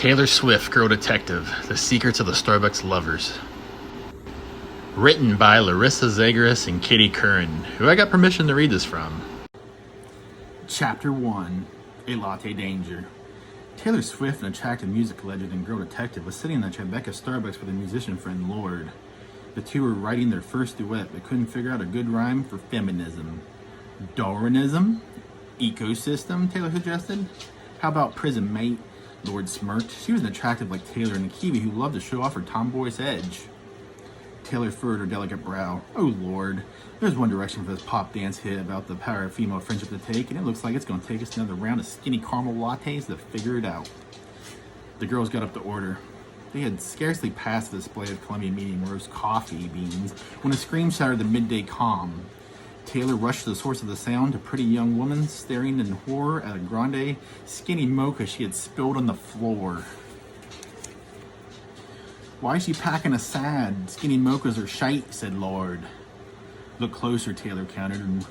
Taylor Swift, Girl Detective, The Secrets of the Starbucks Lovers. Written by Larissa, Zageris, and Curran, who I got permission to read this from. Chapter 1, A Latte Danger. Taylor Swift, an attractive music legend and girl detective, was sitting in the Tribeca Starbucks with a musician friend, Lord. The two were writing their first duet, but couldn't figure out a good rhyme for feminism. Darwinism? Ecosystem, Taylor suggested. How about prison, mate? Lord smirked. She was an attractive like Taylor and a Kiwi who loved to show off her tomboyish edge. Taylor furrowed her delicate brow. Oh, Lord. There's one direction for this pop dance hit about the power of female friendship to take, and it looks like it's going to take us another round of skinny caramel lattes to figure it out. The girls got up to order. They had scarcely passed the display of Columbia medium roast coffee beans when a scream shattered the midday calm. Taylor rushed to the source of the sound, a pretty young woman staring in horror at a grande, skinny mocha she had spilled on the floor. Why is she packing a sad? Skinny mochas are shite, said Lord. Look closer, Taylor countered and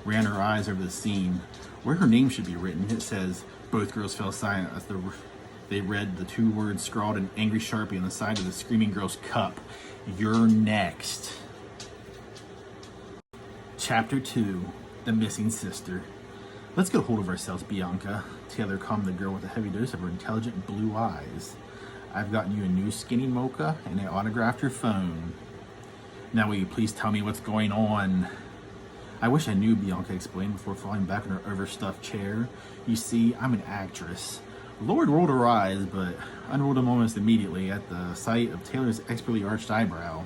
ran her eyes over the scene. Where her name should be written, it says. Both girls fell silent as they read the two words scrawled in angry Sharpie on the side of the screaming girl's cup. You're next. Chapter 2, The Missing Sister. Let's get a hold of ourselves, Bianca. Taylor calmed the girl with a heavy dose of her intelligent blue eyes. I've gotten you a new skinny mocha and I autographed your phone. Now will you please tell me what's going on? I wish I knew, Bianca explained before falling back in her overstuffed chair. You see, I'm an actress. Lord rolled her eyes, but unrolled them almost immediately at the sight of Taylor's expertly arched eyebrow.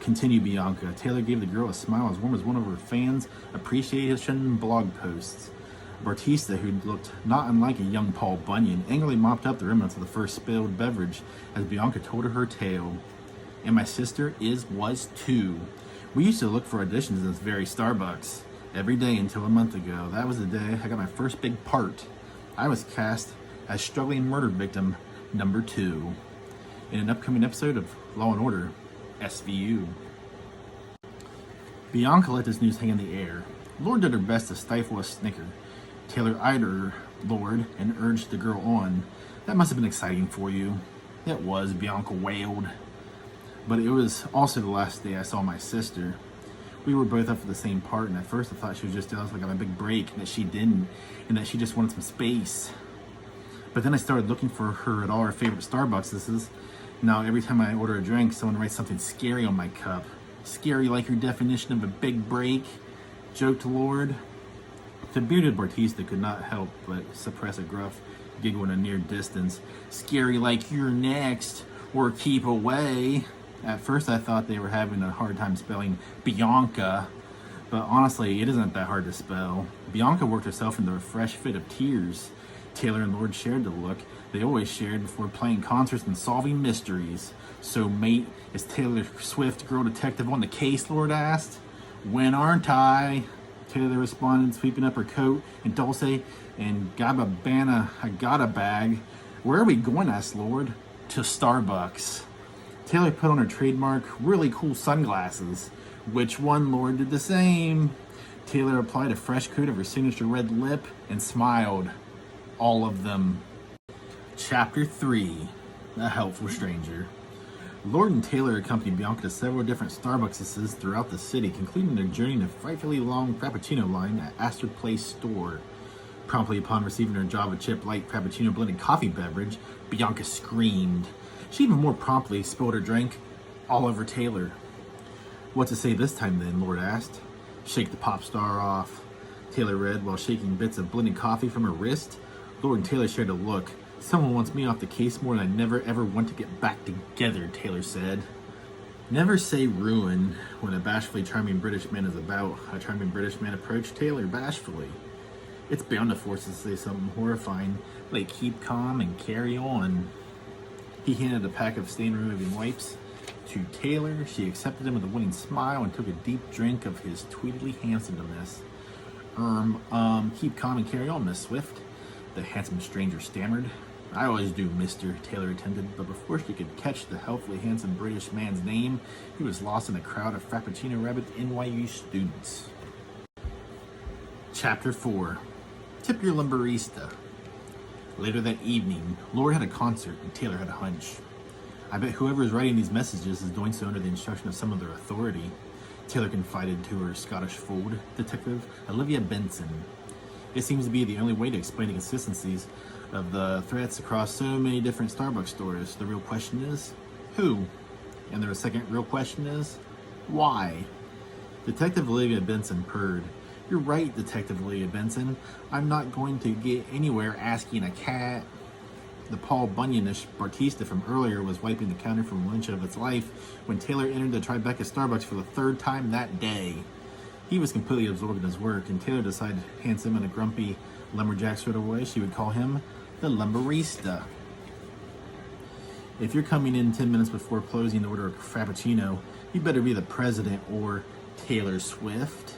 Continue, Bianca. Taylor gave the girl a smile as warm as one of her fans' appreciation blog posts. Bartista, who looked not unlike a young Paul Bunyan, angrily mopped up the remnants of the first spilled beverage as Bianca told her her tale. And my sister was too. We used to look for auditions in this very Starbucks every day until a month ago. That was the day I got my first big part. I was cast as struggling murder victim number 2 in an upcoming episode of Law and Order SVU. Bianca let this news hang in the air. Lord did her best to stifle a snicker. Taylor eyed her, Lord, and urged the girl on. That must have been exciting for you. It was, Bianca wailed. But it was also the last day I saw my sister. We were both up for the same part, and at first I thought she was just jealous like I got a big break, and that she didn't, and that she just wanted some space. But then I started looking for her at all our favorite Starbuckses. Now every time I order a drink, someone writes something scary on my cup. Scary like your definition of a big break, joked Lord. The bearded Bartista could not help but suppress a gruff giggle in a near distance. Scary like you're next, or keep away. At first I thought they were having a hard time spelling Bianca, but honestly, it isn't that hard to spell. Bianca worked herself into a fresh fit of tears. Taylor and Lord shared the look they always shared before playing concerts and solving mysteries. So, mate, is Taylor Swift, Girl Detective, on the case? Lord asked. When aren't I? Taylor responded, sweeping up her coat and Dulce and Gabbana Agata bag. Where are we going? Asked Lord. To Starbucks. Taylor put on her trademark, really cool sunglasses. Which one? Lord did the same. Taylor applied a fresh coat of her signature red lip and smiled. All of them. Chapter 3, A Helpful Stranger. Lord and Taylor accompanied Bianca to several different Starbuckses throughout the city, concluding their journey in a frightfully long Frappuccino line at Astor Place store. Promptly upon receiving her Java Chip Light Frappuccino blended coffee beverage, Bianca screamed. She even more promptly spilled her drink all over Taylor. What to say this time then? Lord asked. Shake the pop star off, Taylor read while shaking bits of blended coffee from her wrist. Lord and Taylor shared a look. Someone wants me off the case more than I never ever want to get back together, Taylor said. Never say ruin when a bashfully charming British man is about. A charming British man approached Taylor bashfully. It's bound to force us to say something horrifying, like keep calm and carry on. He handed a pack of stain-removing wipes to Taylor. She accepted him with a winning smile and took a deep drink of his tweedily handsomeness. Keep calm and carry on, Miss Swift, the handsome stranger stammered. I always do, mister, Taylor attended, but before she could catch the healthily handsome British man's name, he was lost in a crowd of Frappuccino Rabbit NYU students. Chapter 4, Tip Your Lumberista. Later that evening, Lord had a concert and Taylor had a hunch. I bet whoever is writing these messages is doing so under the instruction of some of their authority, Taylor confided to her Scottish Fold detective, Olivia Benson. It seems to be the only way to explain the consistencies of the threats across so many different Starbucks stores. The real question is, who? And the second real question is, why? Detective Olivia Benson purred. You're right, Detective Olivia Benson. I'm not going to get anywhere asking a cat. The Paul Bunyan-ish Bartista from earlier was wiping the counter from lunch of its life when Taylor entered the Tribeca Starbucks for the third time that day. He was completely absorbed in his work, and Taylor decided, handsome in a grumpy lumberjack sort of way, she would call him the Lumberista. If you're coming in 10 minutes before closing to order a Frappuccino, you better be the president or Taylor Swift.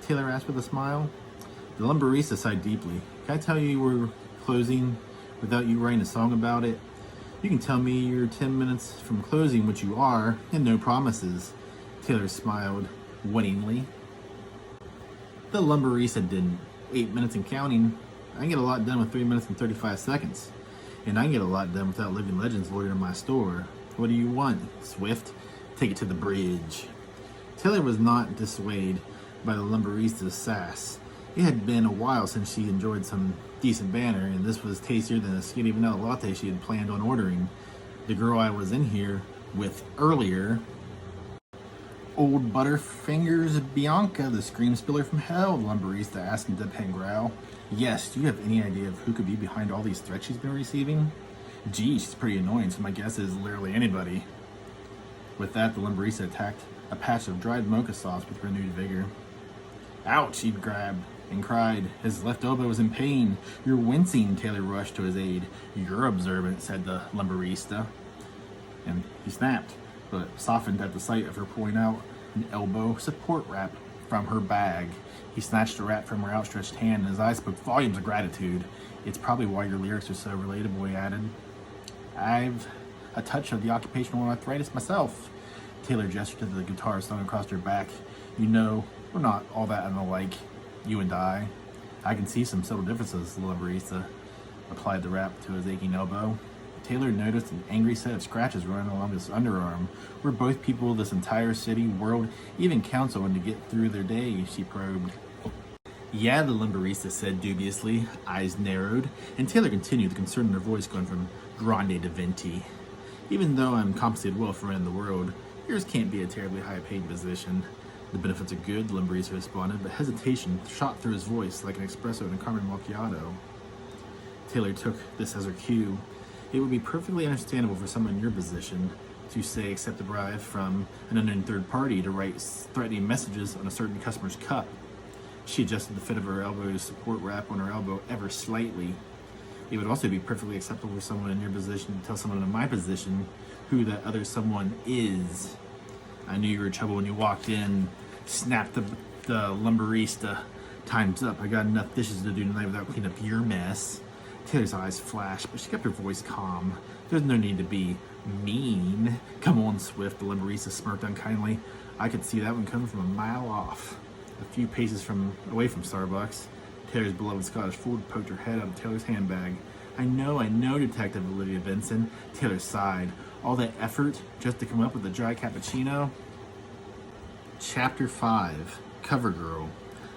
Taylor asked with a smile. The Lumberista sighed deeply. Can I tell you we're closing without you writing a song about it? You can tell me you're 10 minutes from closing, which you are, and no promises. Taylor smiled winningly. The Lumberista didn't. 8 minutes and counting. I can get a lot done with 3 minutes and 35 seconds. And I can get a lot done without Living Legends loitering in my store. What do you want, Swift? Take it to the bridge. Taylor was not dissuaded by the Lumberista's sass. It had been a while since she enjoyed some decent banter, and this was tastier than a skinny vanilla latte she had planned on ordering. The girl I was in here with earlier, Old Butterfingers Bianca, the scream spiller from hell, the Lumberista asked in deadpan growl. Yes, do you have any idea of who could be behind all these threats she's been receiving? Gee, she's pretty annoying, so my guess is literally anybody. With that, the Lumberista attacked a patch of dried mocha sauce with renewed vigor. Ouch, he grabbed and cried. His left elbow was in pain. You're wincing, Taylor rushed to his aid. You're observant, said the Lumberista. And he snapped, but softened at the sight of her pulling out an elbow support wrap from her bag. He snatched the wrap from her outstretched hand, and his eyes spoke volumes of gratitude. It's probably why your lyrics are so relatable, he added. I've a touch of the occupational arthritis myself. Taylor gestured to the guitar slung across her back. You know, we're not all that unlike, you and I. I can see some subtle differences, the Lumberista applied the wrap to his aching elbow. Taylor noticed an angry set of scratches running along his underarm. We're both people this entire city, world, even council, and to get through their day, she probed. Yeah, the Lumberista said dubiously, eyes narrowed, and Taylor continued, the concern in her voice going from grande to venti. Even though I'm compensated well for running the world, yours can't be a terribly high-paid position. The benefits are good, the Lumberista responded, but hesitation shot through his voice like an espresso in a caramel macchiato. Taylor took this as her cue. It would be perfectly understandable for someone in your position to, say, accept a bribe from an unknown third party to write threatening messages on a certain customer's cup. She adjusted the fit of her elbow's support wrap on her elbow ever slightly. It would also be perfectly acceptable for someone in your position to tell someone in my position who that other someone is. I knew you were in trouble when you walked in, snapped the Lumberista. Time's up. I got enough dishes to do tonight without cleaning up your mess. Taylor's eyes flashed, but she kept her voice calm. There's no need to be mean. Come on, Swift, the Lumberista smirked unkindly. I could see that one coming from a mile off. A few paces away from Starbucks, Taylor's beloved Scottish Fold poked her head out of Taylor's handbag. I know, Detective Olivia Benson. Taylor sighed. All that effort just to come up with a dry cappuccino? Chapter 5, Cover Girl.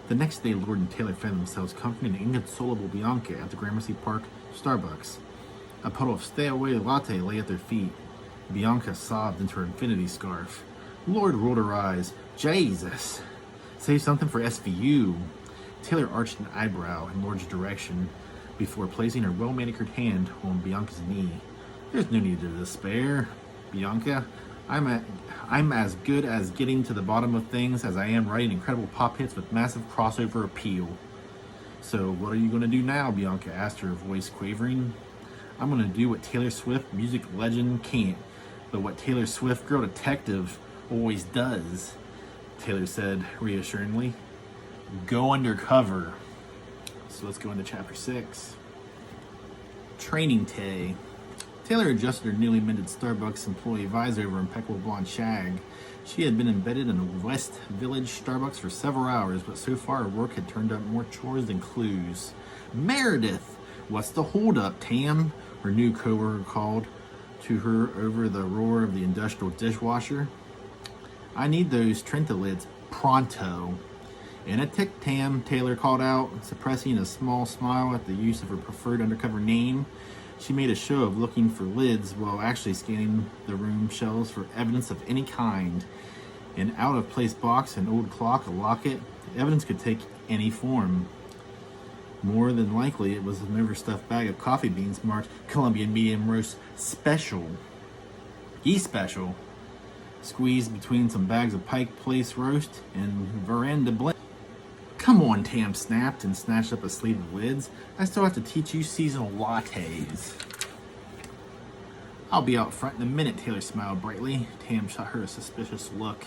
The next day, Lord and Taylor found themselves comforting an inconsolable Bianca at the Gramercy Park Starbucks. A puddle of stay-away latte lay at their feet. Bianca sobbed into her infinity scarf. Lord rolled her eyes. Jesus! Save something for SVU. Taylor arched an eyebrow in Lord's direction before placing her well-manicured hand on Bianca's knee. There's no need to despair. Bianca, I'm as good as getting to the bottom of things as I am writing incredible pop hits with massive crossover appeal. So what are you going to do now? Bianca asked, her voice quavering. I'm going to do what Taylor Swift, music legend, can't, but what Taylor Swift, girl detective, always does, Taylor said reassuringly. Go undercover. So let's go into chapter 6. Training day. Taylor adjusted her newly minted Starbucks employee visor over impeccable blonde shag. She had been embedded in a West Village Starbucks for several hours, but so far her work had turned up more chores than clues. Meredith! What's the holdup, Tam? Her new coworker called to her over the roar of the industrial dishwasher. I need those Trenta lids pronto. In a tick, Tam, Taylor called out, suppressing a small smile at the use of her preferred undercover name. She made a show of looking for lids while actually scanning the room shelves for evidence of any kind. An out-of-place box, an old clock, a locket. The evidence could take any form. More than likely, it was an overstuffed bag of coffee beans marked Colombian Medium Roast Special. E-Special. Squeezed between some bags of Pike Place Roast and Veranda Blend. Come on, Tam snapped and snatched up a sleeve of lids. I still have to teach you seasonal lattes. I'll be out front in a minute, Taylor smiled brightly. Tam shot her a suspicious look.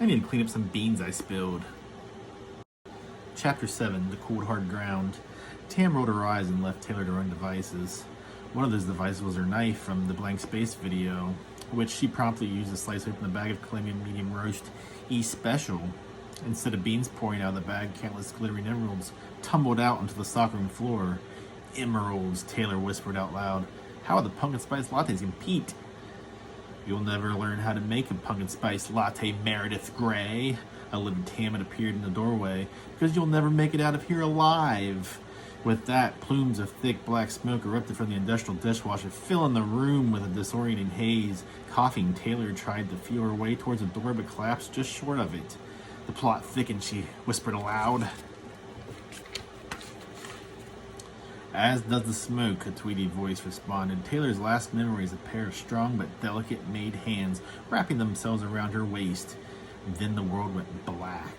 I need to clean up some beans I spilled. Chapter 7, The Cold Hard Ground. Tam rolled her eyes and left Taylor to run devices. One of those devices was her knife from the Blank Space video, which she promptly used to slice open the bag of Colombian Medium Roast E-Special. Instead of beans pouring out of the bag, countless glittering emeralds tumbled out onto the stockroom floor. Emeralds, Taylor whispered out loud. How will the pumpkin spice lattes compete? You'll never learn how to make a pumpkin spice latte, Meredith Grey. A livid Tam had appeared in the doorway, because you'll never make it out of here alive. With that, plumes of thick black smoke erupted from the industrial dishwasher, filling the room with a disorienting haze. Coughing, Taylor tried to feel her way towards the door, but collapsed just short of it. The plot thickened, she whispered aloud. As does the smoke, a tweedy voice responded. Taylor's last memory is a pair of strong but delicate made hands wrapping themselves around her waist. Then the world went black.